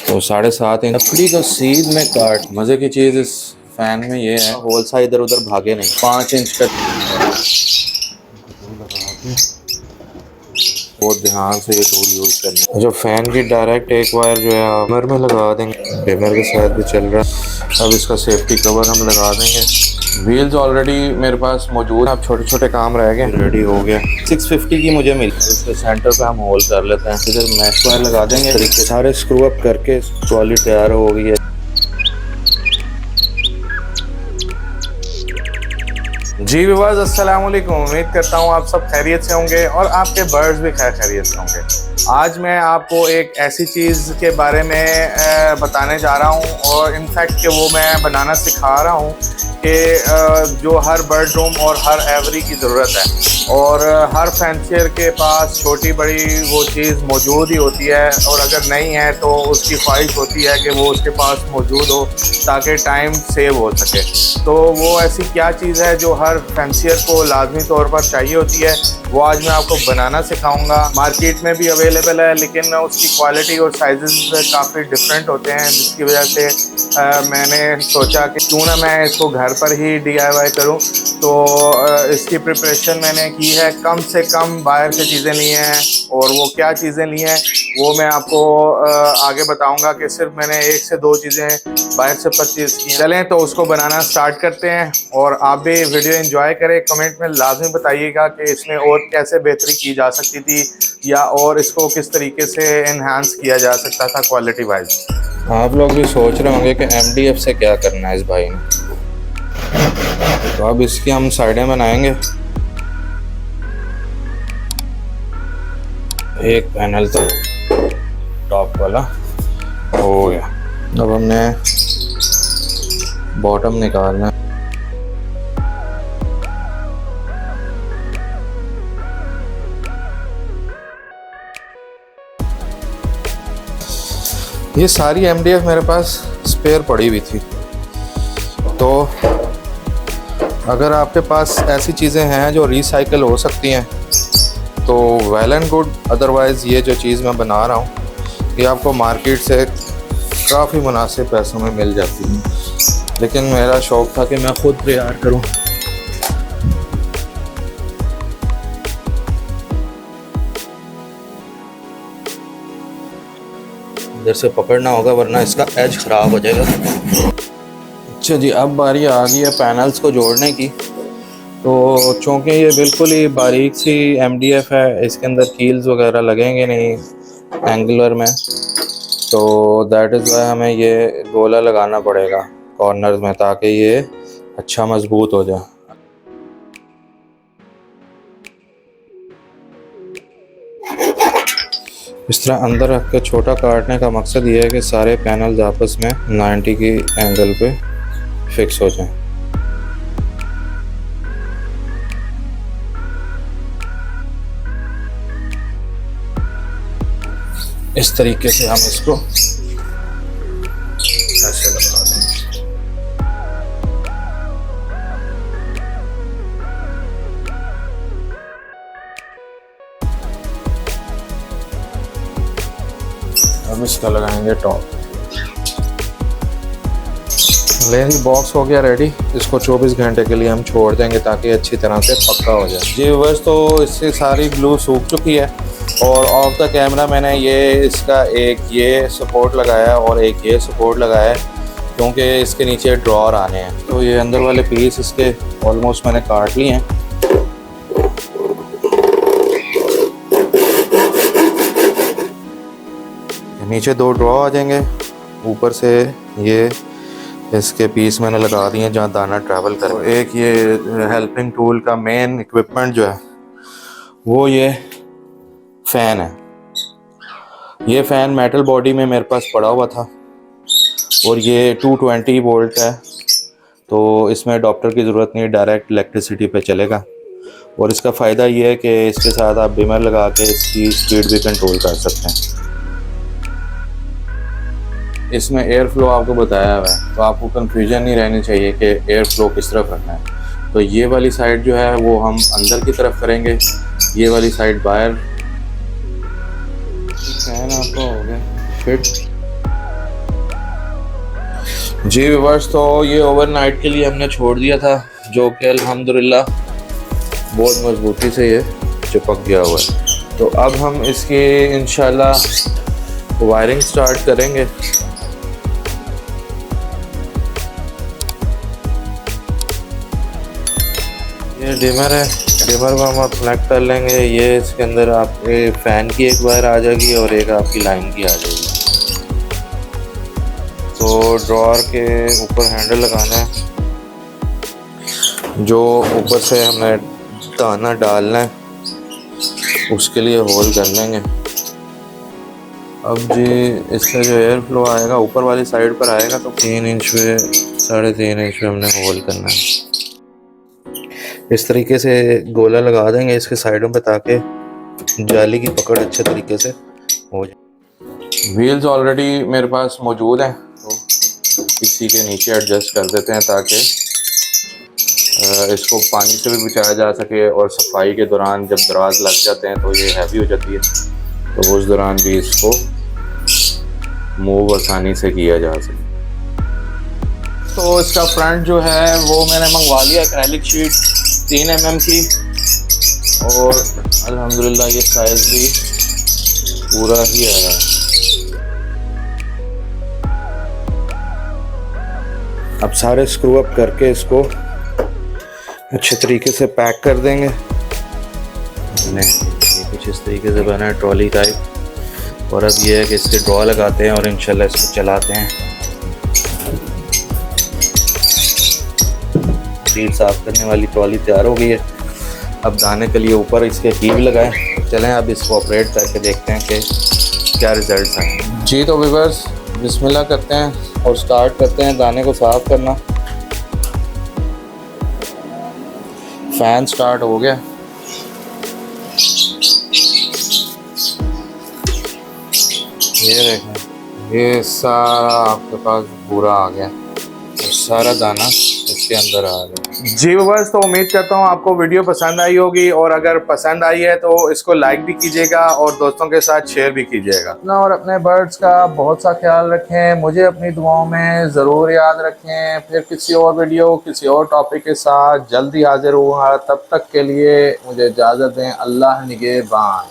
तो 7.5 इंच लकड़ी को सीध में काट। मज़े की चीज़ इस फैन में ये है, होल सा इधर उधर भागे नहीं। 5 इंच का बहुत ध्यान से ये टूल यूज़ करना है। जो फैन की डायरेक्ट एक वायर जो है बिमर में लगा देंगे, बिमर के साथ भी चल रहा है। अब इसका सेफ्टी कवर हम लगा देंगे। व्हील्स ऑलरेडी मेरे पास मौजूद, अब छोटे छोटे काम रह गए, रेडी हो गया। 650 की मुझे मिली। इसके सेंटर पे हम होल कर लेते हैं, इधर मैश वायर लगा देंगे। तरीके सारे स्क्रू अप करके ट्रॉली तैयार हो गई है। जी व्यूअर्स, अस्सलाम वालेकुम। उम्मीद करता हूँ आप सब खैरियत से होंगे और आपके बर्ड्स भी खैरियत से होंगे। आज मैं आपको एक ऐसी चीज़ के बारे में बताने जा रहा हूँ और इनफैक्ट कि वो मैं बनाना सिखा रहा हूँ कि जो हर बर्ड रूम और हर एवरी की ज़रूरत है और हर फैंसियर के पास छोटी बड़ी वो चीज़ मौजूद ही होती है, और अगर नहीं है तो उसकी ख्वाहिश होती है कि वो उसके पास मौजूद हो ताकि टाइम सेव हो सके। तो वो ऐसी क्या चीज़ है जो हर फैंसियर को लाजमी तौर पर चाहिए होती है, वो आज मैं आपको बनाना सिखाऊंगा। मार्केट में भी अवेलेबल है लेकिन उसकी क्वालिटी और साइजेस काफ़ी डिफरेंट होते हैं, जिसकी वजह से मैंने सोचा कि क्यों ना मैं इसको घर पर ही DIY करूं। तो इसकी प्रिपरेशन मैंने की है, कम से कम बाहर से चीज़ें ली हैं, और वो क्या चीज़ें ली हैं वो मैं आपको आगे बताऊंगा कि सिर्फ मैंने 1 से 2 चीज़ें बाहर से परचेज़ की। चलें तो उसको बनाना स्टार्ट करते हैं, और आप भी वीडियो एंजॉय करें। कमेंट में लाजमी बताइएगा कि इसमें और कैसे बेहतरी की जा सकती थी या और इसको किस तरीके से इन्हांस किया जा सकता था क्वालिटी वाइज। आप लोग भी सोच रहे होंगे कि MDF से क्या करना है इस भाई ने। तो अब इसकी हम साइडें बनाएंगे। एक पैनल तो टॉप वाला हो गया। अब हमने बॉटम निकालना है। ये सारी MDF मेरे पास स्पेयर पड़ी हुई थी, तो अगर आपके पास ऐसी चीज़ें हैं जो रिसाइकल हो सकती हैं तो वेल एंड गुड। अदरवाइज़ ये जो चीज़ मैं बना रहा हूँ ये आपको मार्केट से काफ़ी मुनासिब पैसों में मिल जाती है, लेकिन मेरा शौक़ था कि मैं ख़ुद तैयार करूँ। इधर से पकड़ना होगा वरना इसका एज ख़राब हो जाएगा। अच्छा जी, अब बारी आ गई है पैनल्स को जोड़ने की। तो चूँकि ये बिल्कुल ही बारीक सी MDF है, इसके अंदर कील्स वगैरह लगेंगे नहीं एंगुलर में, तो दैट इज़ वाई हमें ये गोला लगाना पड़ेगा कॉर्नर्स में ताकि ये अच्छा मजबूत हो जाए। इस तरह अंदर रख के छोटा काटने का मकसद ये है कि सारे पैनल्स आपस में 90 की एंगल पे फिक्स हो जाएं। इस तरीके से हम इसको ऐसे लगा देंगे। अब इसका लगाएंगे टॉप। लेंस बॉक्स हो गया रेडी। इसको 24 घंटे के लिए हम छोड़ देंगे ताकि अच्छी तरह से पक्का हो जाए। जी व्यूअर्स, तो इससे सारी ग्लू सूख चुकी है और ऑफ द कैमरा मैंने ये इसका एक ये सपोर्ट लगाया और एक ये सपोर्ट लगाया है, क्योंकि इसके नीचे ड्रॉर आने हैं। तो ये अंदर वाले पीस इसके ऑलमोस्ट मैंने काट लिए हैं। नीचे 2 ड्रॉ आ जाएंगे, ऊपर से ये इसके पीस मैंने लगा दिए जहाँ दाना ट्रैवल करे। एक ये हेल्पिंग टूल का मेन इक्विपमेंट जो है वो ये फ़ैन है। ये फ़ैन मेटल बॉडी में मेरे पास पड़ा हुआ था और ये 220 वोल्ट है, तो इसमें अडॉप्टर की ज़रूरत नहीं, डायरेक्ट इलेक्ट्रिसिटी पे चलेगा। और इसका फ़ायदा ये है कि इसके साथ आप बिमर लगा के इसकी स्पीड भी कंट्रोल कर सकते हैं। इसमें एयर फ्लो आपको बताया हुआ है, तो आपको कंफ्यूजन नहीं रहनी चाहिए कि एयर फ्लो किस तरफ करना है। तो ये वाली साइड जो है वो हम अंदर की तरफ करेंगे, ये वाली साइड बाहर। फैन आपका हो गया फिट। जी व्यूअर्स, तो ये ओवरनाइट के लिए हमने छोड़ दिया था, जो कि अल्हम्दुलिल्लाह बहुत मजबूती से ये चिपक गया हुआ है। तो अब हम इसकी इंशाल्लाह वायरिंग स्टार्ट करेंगे। ये डिमर है, डिमर को हम आप कनेक्ट कर लेंगे। ये इसके अंदर आपके फ़ैन की एक वायर आ जाएगी और एक आपकी लाइन की आ जाएगी। तो ड्रॉअर के ऊपर हैंडल लगाना है, जो ऊपर से हमें दाना डालना है उसके लिए होल कर लेंगे। अब जी इसका जो एयर फ्लो आएगा ऊपर वाली साइड पर आएगा, तो 3 इंच पे 3.5 इंच पे हमने होल करना है। इस तरीके से गोला लगा देंगे इसके साइडों पे, ताकि जाली की पकड़ अच्छे तरीके से हो जाए। व्हील्स ऑलरेडी मेरे पास मौजूद हैं, तो इसी के नीचे एडजस्ट कर देते हैं ताकि इसको पानी से भी बचाया जा सके, और सफाई के दौरान जब दराज लग जाते हैं तो ये हैवी हो जाती है, तो उस दौरान भी इसको मूव आसानी से किया जा सके। तो इसका फ्रंट जो है वो मैंने मंगवा लिया एक्रेलिक शीट 3 mm की, और अल्हम्दुलिल्लाह ये साइज़ भी पूरा ही आया है। अब सारे स्क्रू अप करके इसको अच्छे तरीके से पैक कर देंगे। कुछ इस तरीके से बना है ट्रॉली टाइप, और अब ये है कि इसके ड्रॉ लगाते हैं और इंशाल्लाह इसको चलाते हैं। सील साफ करने वाली ट्रॉली तैयार हो गई है। अब दाने के लिए ऊपर इसके हीव लगाएं। चलें अब इसको ऑपरेट करके देखते हैं कि क्या रिजल्ट आए। जी तो व्यूअर्स, बिस्मिल्लाह करते हैं और स्टार्ट करते हैं दाने को साफ करना। फैन स्टार्ट हो गया। ये देखें, ये सारा आपके पास पूरा आ गया, तो सारा दाना इसके अंदर आ गया। जी बस, तो उम्मीद करता हूँ आपको वीडियो पसंद आई होगी, और अगर पसंद आई है तो इसको लाइक भी कीजिएगा और दोस्तों के साथ शेयर भी कीजिएगा। अपना और अपने बर्ड्स का बहुत सा ख्याल रखें, मुझे अपनी दुआओं में ज़रूर याद रखें। फिर किसी और वीडियो किसी और टॉपिक के साथ जल्दी हाजिर हुआ, तब तक के लिए मुझे इजाज़त दें। अल्लाह निगहबान।